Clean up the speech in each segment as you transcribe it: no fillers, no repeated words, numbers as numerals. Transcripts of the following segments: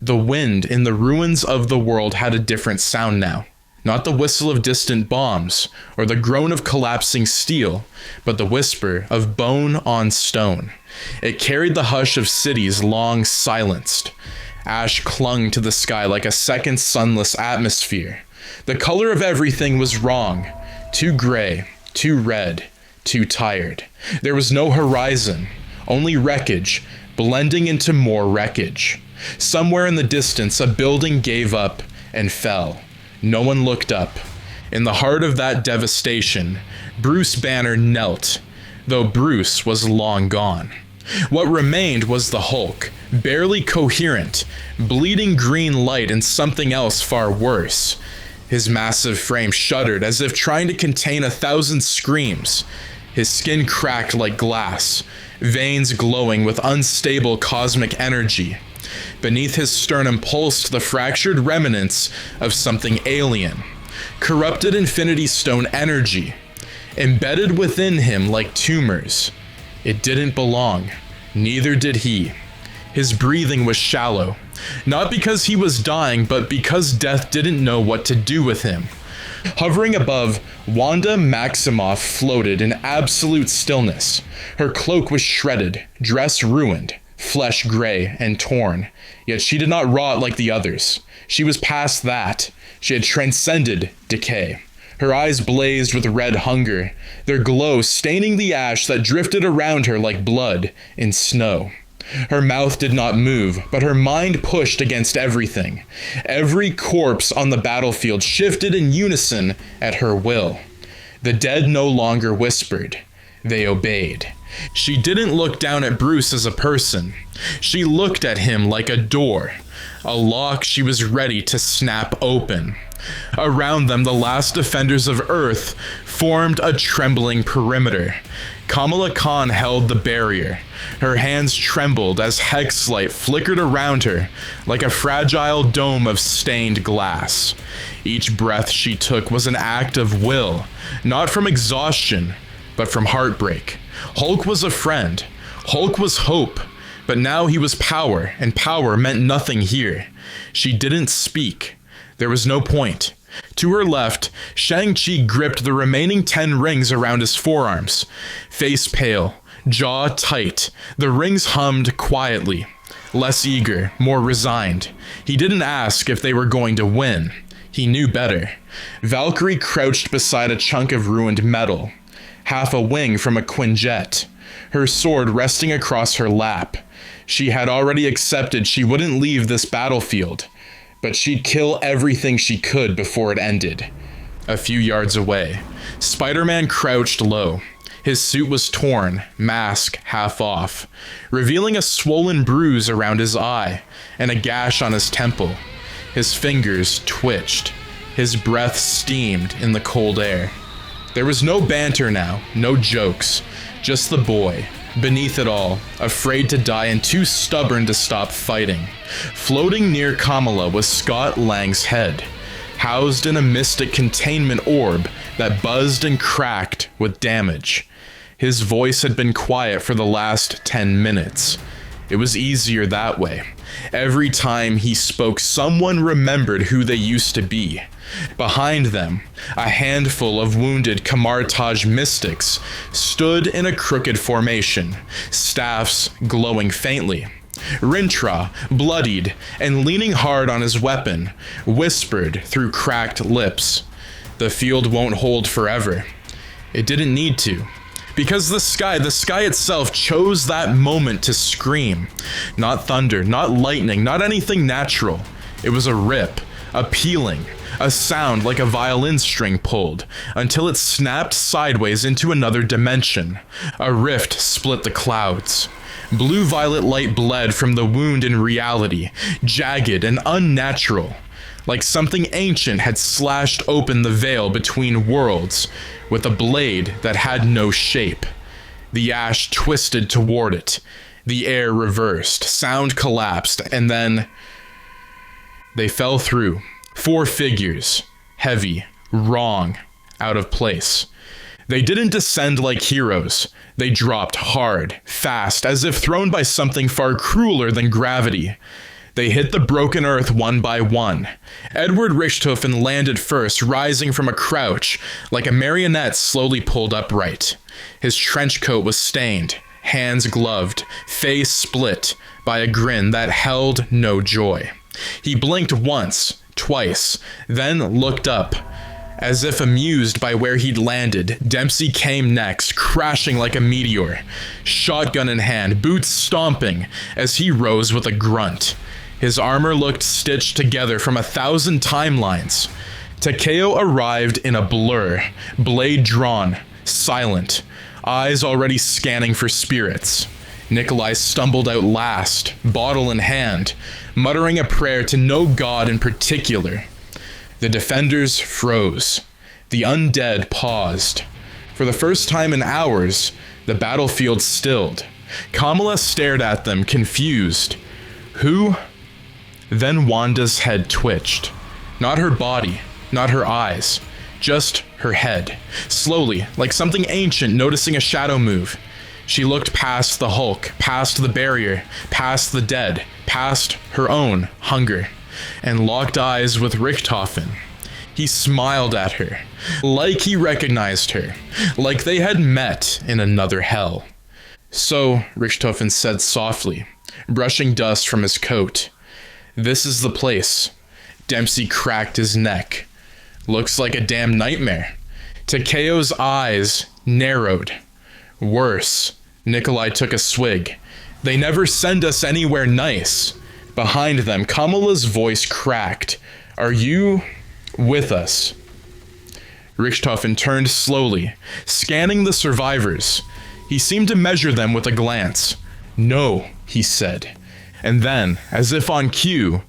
The wind in the ruins of the world had a different sound now. Not the whistle of distant bombs, or the groan of collapsing steel, but the whisper of bone on stone. It carried the hush of cities long silenced. Ash clung to the sky like a second sunless atmosphere. The color of everything was wrong. Too gray, too red, too tired. There was no horizon, only wreckage, blending into more wreckage. Somewhere in the distance, a building gave up and fell. No one looked up. In the heart of that devastation, Bruce Banner knelt, though Bruce was long gone. What remained was the Hulk, barely coherent, bleeding green light and something else far worse. His massive frame shuddered as if trying to contain 1,000 screams. His skin cracked like glass, veins glowing with unstable cosmic energy. Beneath his sternum pulsed the fractured remnants of something alien. Corrupted Infinity Stone energy, embedded within him like tumors. It didn't belong, neither did he. His breathing was shallow, not because he was dying, but because death didn't know what to do with him. Hovering above, Wanda Maximoff floated in absolute stillness. Her cloak was shredded, dress ruined, flesh gray and torn, yet she did not rot like the others. She was past that. She had transcended decay. Her eyes blazed with red hunger, their glow staining the ash that drifted around her like blood in snow. Her mouth did not move, but her mind pushed against everything. Every corpse on the battlefield shifted in unison at her will. The dead no longer whispered. They obeyed. She didn't look down at Bruce as a person. She looked at him like a door, a lock she was ready to snap open. Around them, the last defenders of Earth formed a trembling perimeter. Kamala Khan held the barrier. Her hands trembled as hex light flickered around her like a fragile dome of stained glass. Each breath she took was an act of will, not from exhaustion, but from heartbreak. Hulk was a friend. Hulk was hope. But now he was power, and power meant nothing here. She didn't speak. There was no point. To her left, Shang-Chi gripped the remaining 10 rings around his forearms. Face pale, jaw tight, the rings hummed quietly. Less eager, more resigned. He didn't ask if they were going to win. He knew better. Valkyrie crouched beside a chunk of ruined metal, half a wing from a Quinjet, her sword resting across her lap. She had already accepted she wouldn't leave this battlefield, but she'd kill everything she could before it ended. A few yards away, Spider-Man crouched low. His suit was torn, mask half off, revealing a swollen bruise around his eye and a gash on his temple. His fingers twitched. His breath steamed in the cold air. There was no banter now, no jokes, just the boy, beneath it all, afraid to die and too stubborn to stop fighting. Floating near Kamala was Scott Lang's head, housed in a mystic containment orb that buzzed and cracked with damage. His voice had been quiet for the last 10 minutes. It was easier that way. Every time he spoke, someone remembered who they used to be. Behind them, a handful of wounded Kamartaj mystics stood in a crooked formation, staffs glowing faintly. Rintra, bloodied and leaning hard on his weapon, whispered through cracked lips, "The field won't hold forever." It didn't need to. Because the sky itself chose that moment to scream. Not thunder, not lightning, not anything natural. It was a rip, a pealing, a sound like a violin string pulled, until it snapped sideways into another dimension. A rift split the clouds. Blue-violet light bled from the wound in reality, jagged and unnatural, like something ancient had slashed open the veil between worlds with a blade that had no shape. The ash twisted toward it. The air reversed, sound collapsed, and then they fell through. 4 figures, heavy, wrong, out of place. They didn't descend like heroes. They dropped hard, fast, as if thrown by something far crueler than gravity. They hit the broken earth one by one. Edward Richtofen landed first, rising from a crouch, like a marionette slowly pulled upright. His trench coat was stained, hands gloved, face split by a grin that held no joy. He blinked once, twice, then looked up. As if amused by where he'd landed, Dempsey came next, crashing like a meteor, shotgun in hand, boots stomping, as he rose with a grunt. His armor looked stitched together from 1,000 timelines. Takeo arrived in a blur, blade drawn, silent, eyes already scanning for spirits. Nikolai stumbled out last, bottle in hand, muttering a prayer to no god in particular. The defenders froze. The undead paused. For the first time in hours, the battlefield stilled. Kamala stared at them, confused. Who? Then Wanda's head twitched. Not her body, not her eyes, just her head. Slowly, like something ancient noticing a shadow move. She looked past the Hulk, past the barrier, past the dead, past her own hunger, and locked eyes with Richtofen. He smiled at her, like he recognized her, like they had met in another hell. So, Richtofen said softly, brushing dust from his coat, "This is the place." Dempsey cracked his neck. "Looks like a damn nightmare." Takeo's eyes narrowed. "Worse." Nikolai took a swig. "They never send us anywhere nice." Behind them, Kamala's voice cracked. "Are you with us?" Richtofen turned slowly, scanning the survivors. He seemed to measure them with a glance. "No," he said. And then, as if on cue,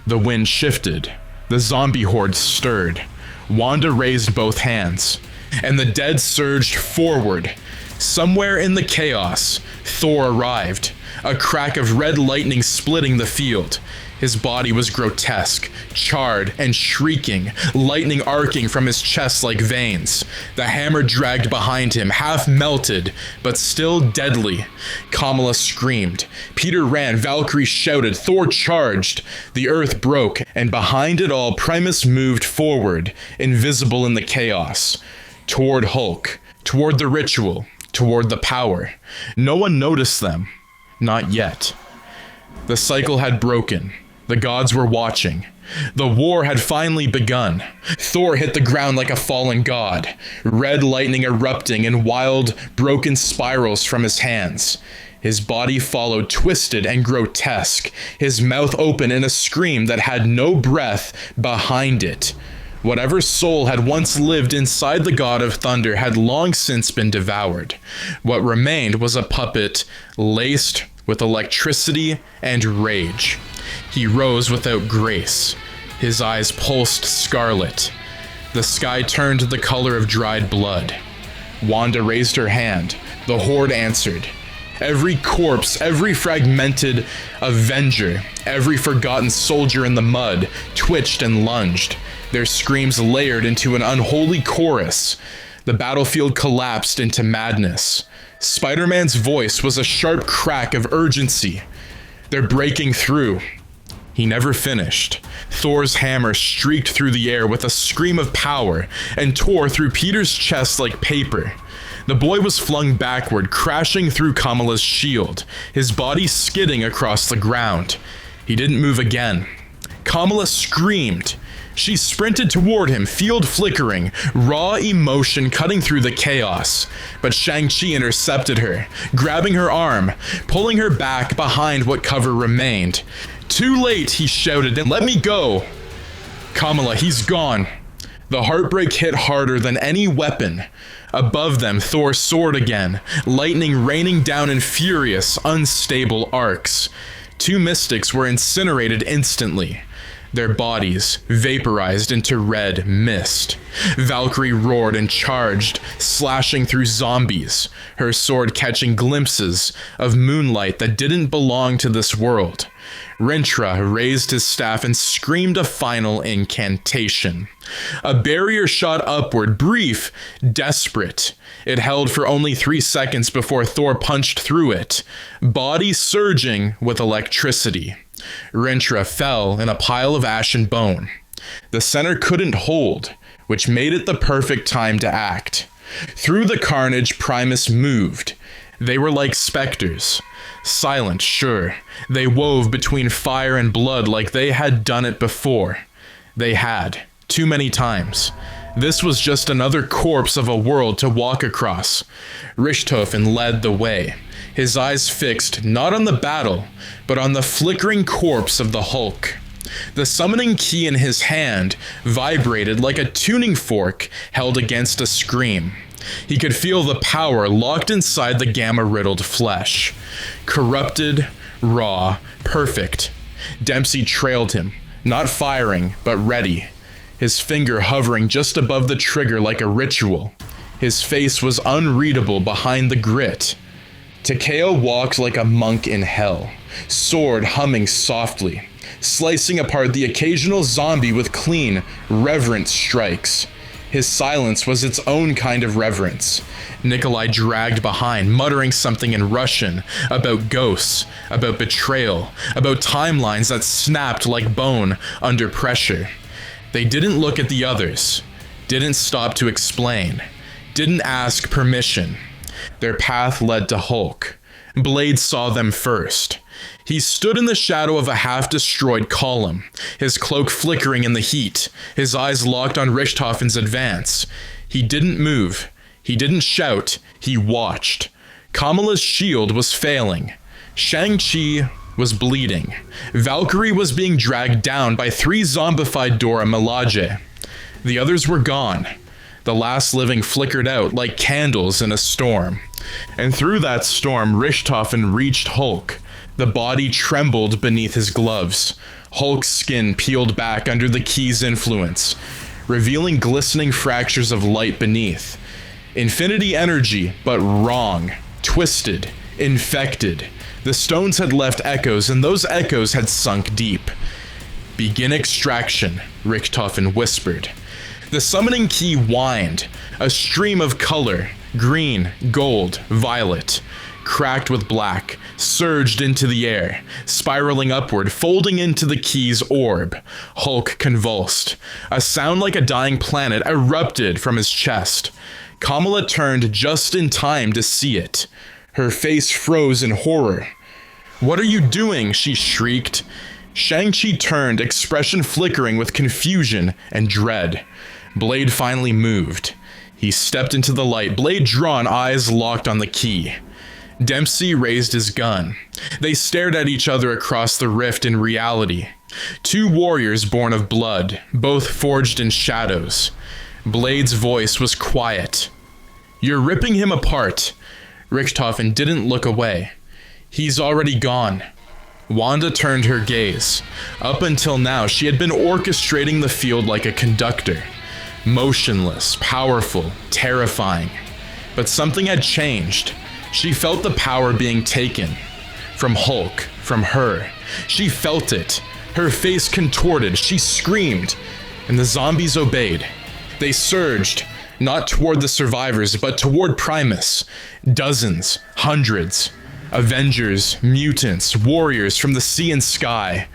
the wind shifted. The zombie horde stirred. Wanda raised both hands, and the dead surged forward. Somewhere in the chaos, Thor arrived, a crack of red lightning splitting the field. His body was grotesque, charred and shrieking, lightning arcing from his chest like veins. The hammer dragged behind him, half melted, but still deadly. Kamala screamed. Peter ran, Valkyrie shouted, Thor charged. The earth broke, and behind it all, Primus moved forward, invisible in the chaos. Toward Hulk, toward the ritual, toward the power. No one noticed them. Not yet. The cycle had broken. The gods were watching. The war had finally begun. Thor hit the ground like a fallen god, red lightning erupting in wild, broken spirals from his hands. His body followed, twisted and grotesque, his mouth open in a scream that had no breath behind it. Whatever soul had once lived inside the god of thunder had long since been devoured. What remained was a puppet laced with electricity and rage. He rose without grace. His eyes pulsed scarlet. The sky turned the color of dried blood. Wanda raised her hand. The horde answered. Every corpse, every fragmented avenger, every forgotten soldier in the mud twitched and lunged. Their screams layered into an unholy chorus. The battlefield collapsed into madness. Spider-Man's voice was a sharp crack of urgency. They're breaking through. He never finished. Thor's hammer streaked through the air with a scream of power and tore through Peter's chest like paper. The boy was flung backward, crashing through Kamala's shield, his body skidding across the ground. He didn't move again. Kamala screamed. She sprinted toward him, field flickering, raw emotion cutting through the chaos. But Shang-Chi intercepted her, grabbing her arm, pulling her back behind what cover remained. "Too late," he shouted, "and let me go." "Kamala, he's gone." The heartbreak hit harder than any weapon. Above them, Thor soared again, lightning raining down in furious, unstable arcs. Two mystics were incinerated instantly. Their bodies vaporized into red mist. Valkyrie roared and charged, slashing through zombies, her sword catching glimpses of moonlight that didn't belong to this world. Rintra raised his staff and screamed a final incantation. A barrier shot upward, brief, desperate. It held for only 3 seconds before Thor punched through it, body surging with electricity. Rintra fell in a pile of ash and bone. The center couldn't hold, which made it the perfect time to act. Through the carnage, Primus moved. They were like specters. Silent, sure. They wove between fire and blood like they had done it before. They had. Too many times. This was just another corpse of a world to walk across. Richtofen led the way, his eyes fixed not on the battle, but on the flickering corpse of the Hulk. The summoning key in his hand vibrated like a tuning fork held against a scream. He could feel the power locked inside the gamma-riddled flesh. Corrupted, raw, perfect. Dempsey trailed him, not firing, but ready. His finger hovering just above the trigger like a ritual. His face was unreadable behind the grit. Takeo walked like a monk in hell, sword humming softly, slicing apart the occasional zombie with clean, reverent strikes. His silence was its own kind of reverence. Nikolai dragged behind, muttering something in Russian about ghosts, about betrayal, about timelines that snapped like bone under pressure. They didn't look at the others, didn't stop to explain, didn't ask permission. Their path led to Hulk. Blade saw them first. He stood in the shadow of a half-destroyed column, his cloak flickering in the heat, his eyes locked on Richtofen's advance. He didn't move. He didn't shout. He watched. Kamala's shield was failing. Shang-Chi was bleeding. Valkyrie was being dragged down by 3 zombified Dora Milaje. The others were gone. The last living flickered out like candles in a storm. And through that storm, Richtofen reached Hulk. The body trembled beneath his gloves. Hulk's skin peeled back under the key's influence, revealing glistening fractures of light beneath. Infinity energy, but wrong, twisted, infected. The stones had left echoes, and those echoes had sunk deep. "Begin extraction," Richtofen whispered. The summoning key whined, a stream of color, green, gold, violet, cracked with black, surged into the air, spiraling upward, folding into the key's orb. Hulk convulsed. A sound like a dying planet erupted from his chest. Kamala turned just in time to see it. Her face froze in horror. "What are you doing?" she shrieked. Shang-Chi turned, expression flickering with confusion and dread. Blade finally moved. He stepped into the light, blade drawn, eyes locked on the key. Dempsey raised his gun. They stared at each other across the rift in reality. 2 warriors born of blood, both forged in shadows. Blade's voice was quiet. "You're ripping him apart." Richtofen didn't look away. "He's already gone." Wanda turned her gaze. Up until now, she had been orchestrating the field like a conductor. Motionless, powerful, terrifying. But something had changed. She felt the power being taken. From Hulk, from her. She felt it. Her face contorted, she screamed, and the zombies obeyed. They surged, not toward the survivors, but toward Primus. Dozens, hundreds. Avengers, mutants, warriors from the sea and sky.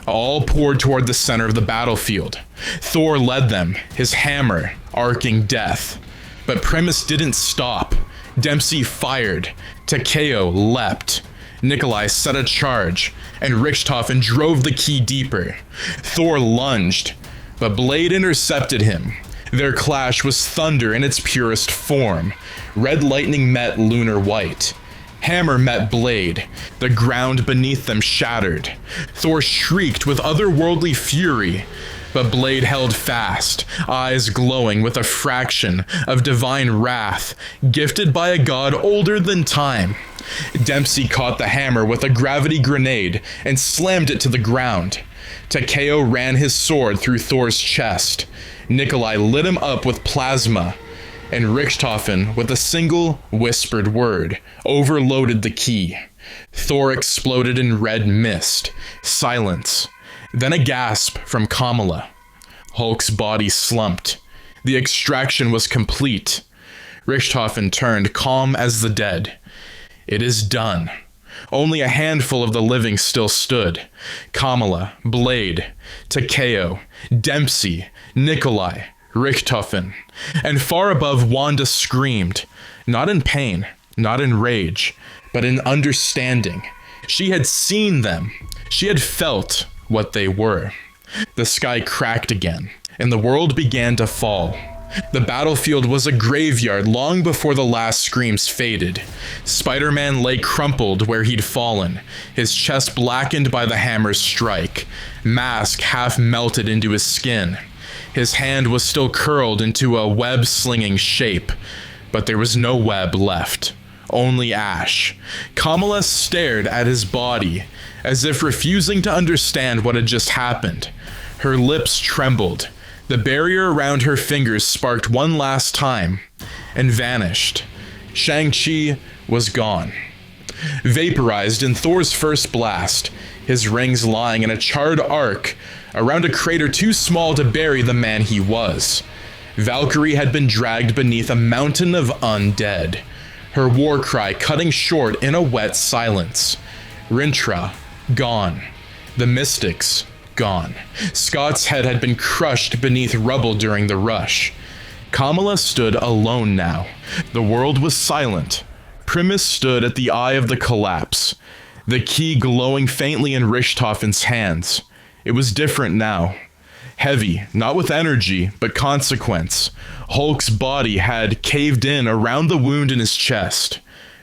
All poured toward the center of the battlefield. Thor led them, his hammer, arcing death. But Primus didn't stop. Dempsey fired. Takeo leapt. Nikolai set a charge, and Richtofen drove the key deeper. Thor lunged, but Blade intercepted him. Their clash was thunder in its purest form. Red lightning met lunar white. Hammer met blade. The ground beneath them shattered. Thor shrieked with otherworldly fury, but Blade held fast, eyes glowing with a fraction of divine wrath, gifted by a god older than time. Dempsey caught the hammer with a gravity grenade and slammed it to the ground. Takeo ran his sword through Thor's chest. Nikolai lit him up with plasma, and Richtofen, with a single whispered word, overloaded the key. Thor exploded in red mist. Silence. Then a gasp from Kamala. Hulk's body slumped. The extraction was complete. Richtofen turned calm as the dead. "It is done." Only a handful of the living still stood. Kamala, Blade, Takeo, Dempsey, Nikolai, Richtofen. And far above, Wanda screamed, not in pain, not in rage, but in understanding. She had seen them. She had felt what they were. The sky cracked again, and the world began to fall. The battlefield was a graveyard long before the last screams faded. Spider-Man lay crumpled where he'd fallen, his chest blackened by the hammer's strike, mask half melted into his skin. His hand was still curled into a web-slinging shape, but there was no web left, only ash. Kamala stared at his body, as if refusing to understand what had just happened. Her lips trembled. The barrier around her fingers sparked one last time and vanished. Shang-Chi was gone. Vaporized in Thor's first blast, his rings lying in a charred arc around a crater too small to bury the man he was. Valkyrie had been dragged beneath a mountain of undead, her war cry cutting short in a wet silence. Rintra, gone. The Mystics, gone. Scott's head had been crushed beneath rubble during the rush. Kamala stood alone now. The world was silent. Primus stood at the eye of the collapse, the key glowing faintly in Richtofen's hands. It was different now. Heavy, not with energy, but consequence. Hulk's body had caved in around the wound in his chest.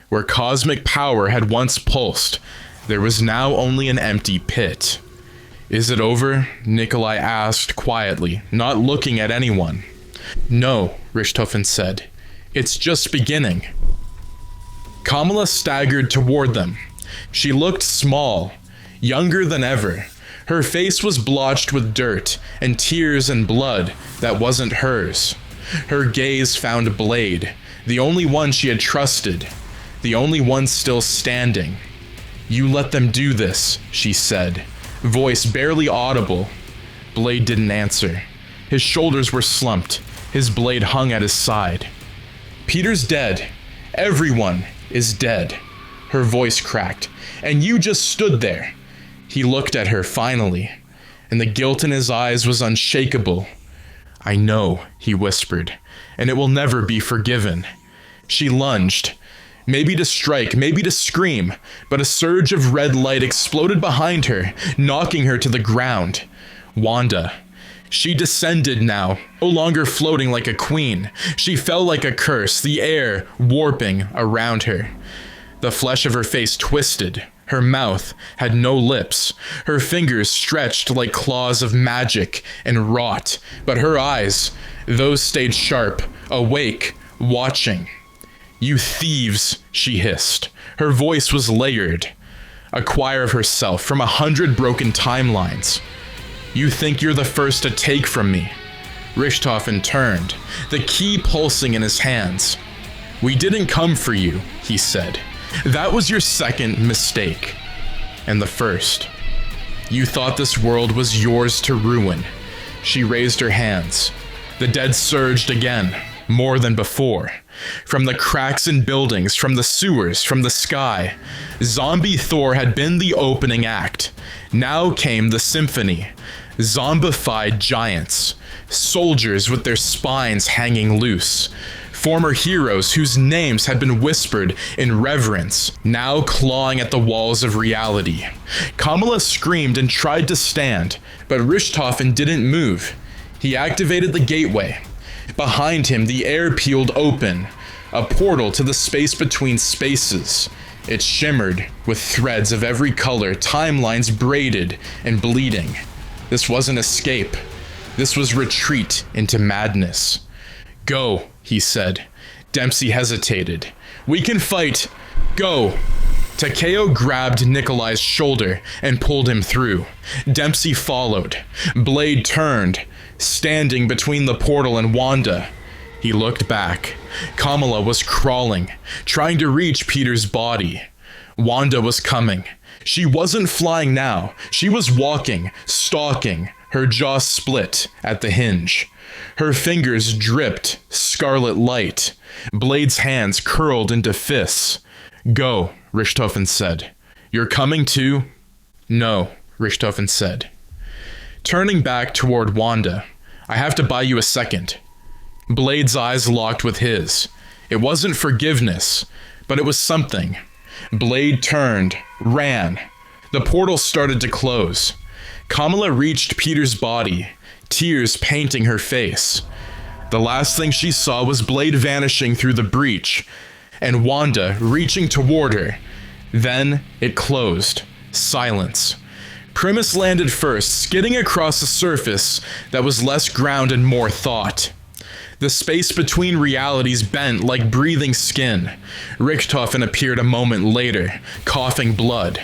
Where cosmic power had once pulsed, there was now only an empty pit. Is it over? Nikolai asked quietly, not looking at anyone. No, Richtofen said. It's just beginning. Kamala staggered toward them. She looked small, younger than ever. Her face was blotched with dirt and tears and blood that wasn't hers. Her gaze found Blade, the only one she had trusted, the only one still standing. You let them do this, she said, voice barely audible. Blade didn't answer. His shoulders were slumped. His blade hung at his side. Peter's dead. Everyone is dead. Her voice cracked. And you just stood there. He looked at her finally, and the guilt in his eyes was unshakable. I know, he whispered, and it will never be forgiven. She lunged. Maybe to strike, maybe to scream, but a surge of red light exploded behind her, knocking her to the ground. Wanda. She descended now, no longer floating like a queen. She fell like a curse, the air warping around her. The flesh of her face twisted. Her mouth had no lips. Her fingers stretched like claws of magic and wrought, but her eyes, those stayed sharp, awake, watching. You thieves, she hissed. Her voice was layered. A choir of herself from 100 broken timelines. You think you're the first to take from me. Richtofen turned, the key pulsing in his hands. We didn't come for you, he said. That was your second mistake. And the first. You thought this world was yours to ruin. She raised her hands. The dead surged again, more than before. From the cracks in buildings, from the sewers, from the sky. Zombie Thor had been the opening act. Now came the symphony. Zombified giants. Soldiers with their spines hanging loose. Former heroes whose names had been whispered in reverence, now clawing at the walls of reality. Kamala screamed and tried to stand, but Richtofen didn't move. He activated the gateway. Behind him, the air peeled open, a portal to the space between spaces. It shimmered with threads of every color, timelines braided and bleeding. This wasn't escape. This was retreat into madness. Go, he said. Dempsey hesitated. We can fight. Go. Takeo grabbed Nikolai's shoulder and pulled him through. Dempsey followed. Blade turned, standing between the portal and Wanda. He looked back. Kamala was crawling, trying to reach Peter's body. Wanda was coming. She wasn't flying now. She was walking, stalking, her jaw split at the hinge. Her fingers dripped scarlet light. Blade's hands curled into fists. Go, Richtofen said. You're coming too? No, Richtofen said. Turning back toward Wanda, I have to buy you a second. Blade's eyes locked with his. It wasn't forgiveness, but it was something. Blade turned, ran. The portal started to close. Kamala reached Peter's body, tears painting her face. The last thing she saw was Blade vanishing through the breach, and Wanda reaching toward her. Then it closed. Silence. Primus landed first, skidding across a surface that was less ground and more thought. The space between realities bent like breathing skin. Richtofen appeared a moment later, coughing blood.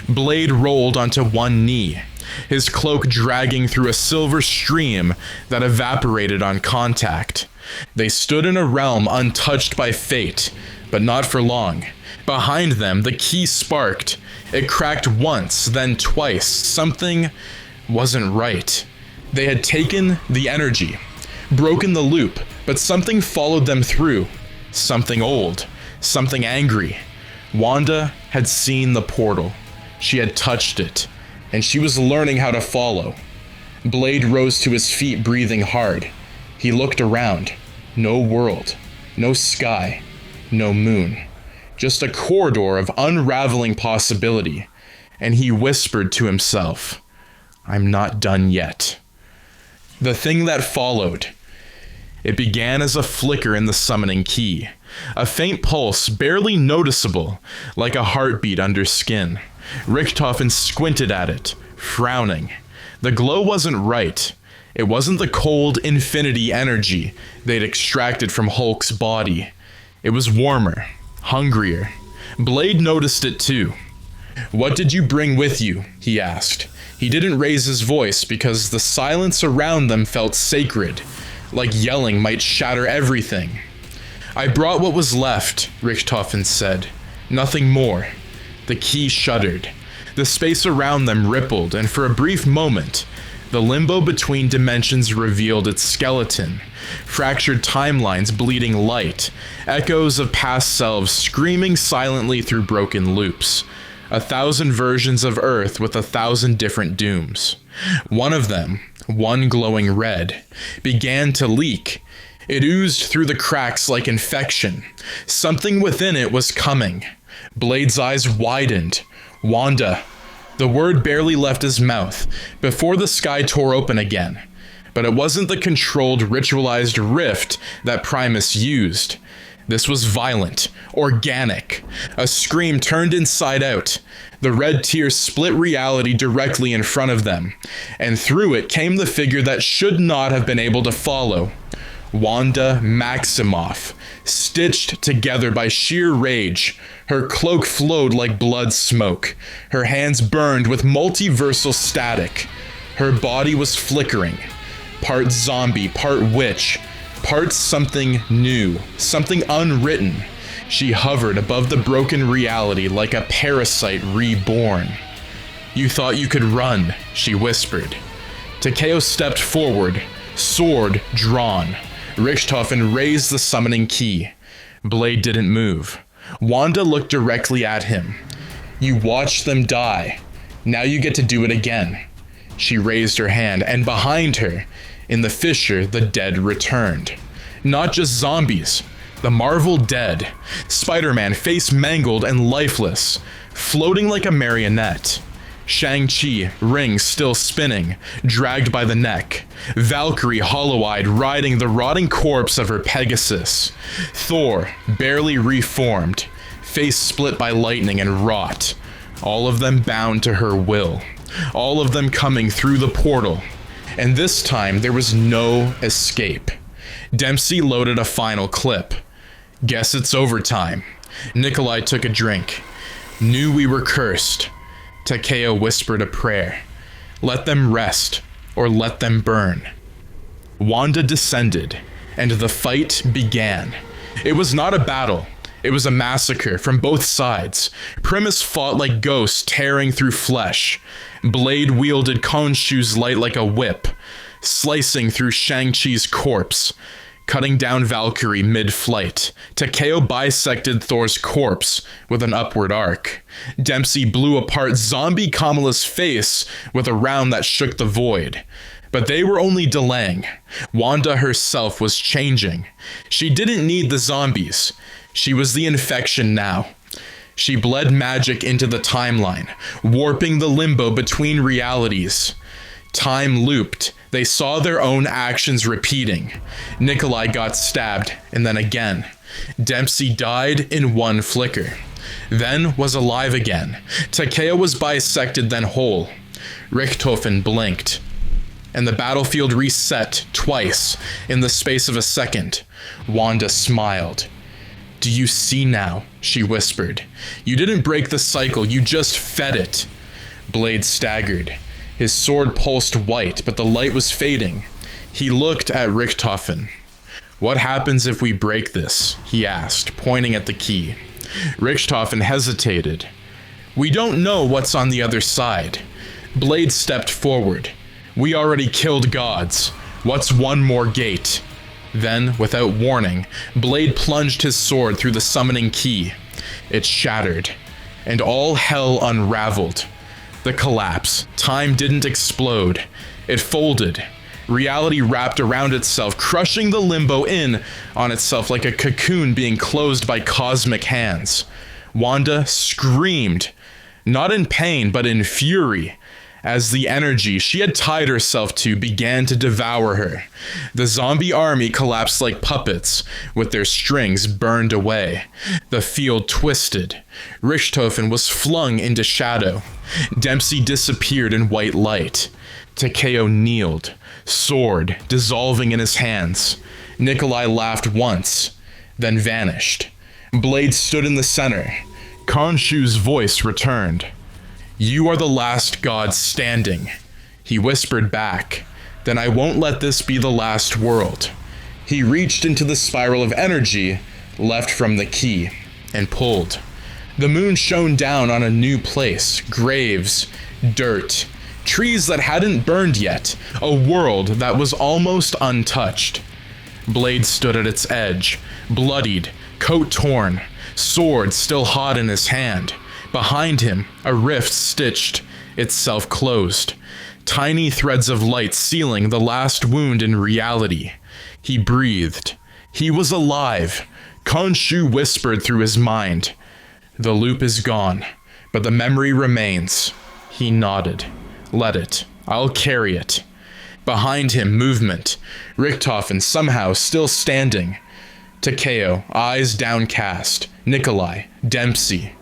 Blade rolled onto one knee, his cloak dragging through a silver stream that evaporated on contact. They stood in a realm untouched by fate, but not for long. Behind them, the key sparked. It cracked once, then twice. Something wasn't right. They had taken the energy, broken the loop, but something followed them through. Something old, something angry. Wanda had seen the portal. She had touched it, and she was learning how to follow. Blade rose to his feet, breathing hard. He looked around. No world, no sky, no moon. Just a corridor of unraveling possibility, and he whispered to himself, I'm not done yet. The thing that followed. It began as a flicker in the summoning key, a faint pulse barely noticeable, like a heartbeat under skin. Richtofen squinted at it, frowning. The glow wasn't right. It wasn't the cold infinity energy they'd extracted from Hulk's body. It was warmer. Hungrier. Blade noticed it too. What did you bring with you? He asked. He didn't raise his voice because the silence around them felt sacred, like yelling might shatter everything. I brought what was left, Richtofen said. Nothing more. The key shuddered. The space around them rippled, and for a brief moment, the limbo between dimensions revealed its skeleton. Fractured timelines bleeding light, echoes of past selves screaming silently through broken loops. 1,000 versions of Earth with 1,000 different dooms. One of them, one glowing red, began to leak. It oozed through the cracks like infection. Something within it was coming. Blade's eyes widened. Wanda. The word barely left his mouth before the sky tore open again. But it wasn't the controlled, ritualized rift that Primus used. This was violent, organic. A scream turned inside out. The red tears split reality directly in front of them, and through it came the figure that should not have been able to follow. Wanda Maximoff, stitched together by sheer rage. Her cloak flowed like blood smoke. Her hands burned with multiversal static. Her body was flickering. Part zombie, part witch, part something new, something unwritten. She hovered above the broken reality like a parasite reborn. You thought you could run, she whispered. Takeo stepped forward, sword drawn. Richtofen raised the summoning key. Blade didn't move. Wanda looked directly at him. You watched them die. Now you get to do it again. She raised her hand, and behind her, in the fissure, the dead returned. Not just zombies, the Marvel dead. Spider-Man, face mangled and lifeless, floating like a marionette. Shang-Chi, ring still spinning, dragged by the neck. Valkyrie, hollow-eyed, riding the rotting corpse of her Pegasus. Thor, barely reformed, face split by lightning and rot. All of them bound to her will. All of them coming through the portal. And this time, there was no escape. Dempsey loaded a final clip. Guess it's overtime. Nikolai took a drink. Knew we were cursed. Takeo whispered a prayer. Let them rest, or let them burn. Wanda descended, and the fight began. It was not a battle. It was a massacre from both sides. Primus fought like ghosts tearing through flesh. Blade wielded Khonshu's light like a whip, slicing through Shang-Chi's corpse. cutting down Valkyrie mid-flight. Takeo bisected Thor's corpse with an upward arc. Dempsey blew apart zombie Kamala's face with a round that shook the void. But they were only delaying. Wanda herself was changing. She didn't need the zombies. She was the infection now. She bled magic into the timeline, warping the limbo between realities. Time looped. They saw their own actions repeating. Nikolai got stabbed, and then again. Dempsey died in one flicker. Then was alive again. Takeo was bisected, then whole. Richtofen blinked. And the battlefield reset twice in the space of a second. Wanda smiled. "Do you see now?" she whispered. "You didn't break the cycle, you just fed it." Blade staggered. His sword pulsed white, but the light was fading. He looked at Richtofen. "What happens if we break this?" he asked, pointing at the key. Richtofen hesitated. "We don't know what's on the other side." Blade stepped forward. "We already killed gods. What's one more gate?" Then, without warning, Blade plunged his sword through the summoning key. It shattered, and all hell unraveled. The collapse. Time didn't explode. It folded. Reality wrapped around itself, crushing the limbo in on itself like a cocoon being closed by cosmic hands. Wanda screamed, not in pain, but in fury, as the energy she had tied herself to began to devour her. The zombie army collapsed like puppets, with their strings burned away. The field twisted. Richtofen was flung into shadow. Dempsey disappeared in white light. Takeo kneeled, sword dissolving in his hands. Nikolai laughed once, then vanished. Blade stood in the center. Khonshu's voice returned. "You are the last god standing." He whispered back, "Then I won't let this be the last world." He reached into the spiral of energy left from the key and pulled. The moon shone down on a new place, graves, dirt, trees that hadn't burned yet, a world that was almost untouched. Blade stood at its edge, bloodied, coat torn, sword still hot in his hand. Behind him, a rift stitched itself closed, tiny threads of light sealing the last wound in reality. He breathed. He was alive. Khonshu whispered through his mind. "The loop is gone, but the memory remains." He nodded. "Let it. I'll carry it." Behind him, movement. Richtofen somehow still standing. Takeo, eyes downcast. Nikolai, Dempsey.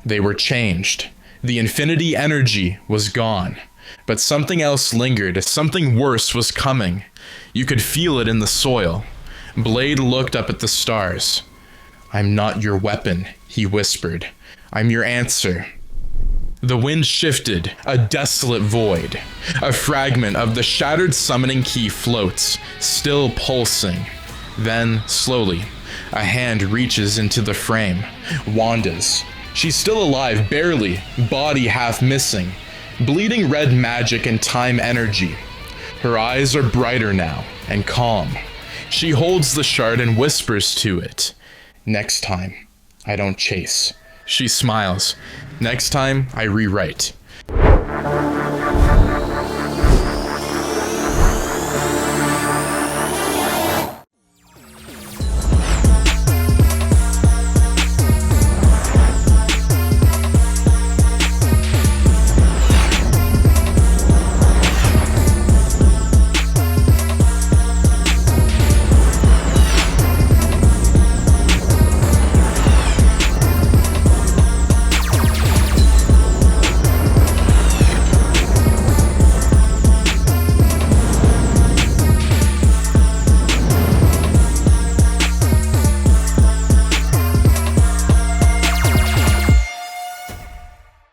They were changed. The infinity energy was gone. But something else lingered. Something worse was coming. You could feel it in the soil. Blade looked up at the stars. "I'm not your weapon," he whispered. "I'm your answer." The wind shifted, a desolate void. A fragment of the shattered summoning key floats, still pulsing. Then, slowly, a hand reaches into the frame. Wanda's. She's still alive, barely, body half missing. Bleeding red magic and time energy. Her eyes are brighter now, and calm. She holds the shard and whispers to it. "Next time, I don't chase." She smiles. "Next time, I rewrite."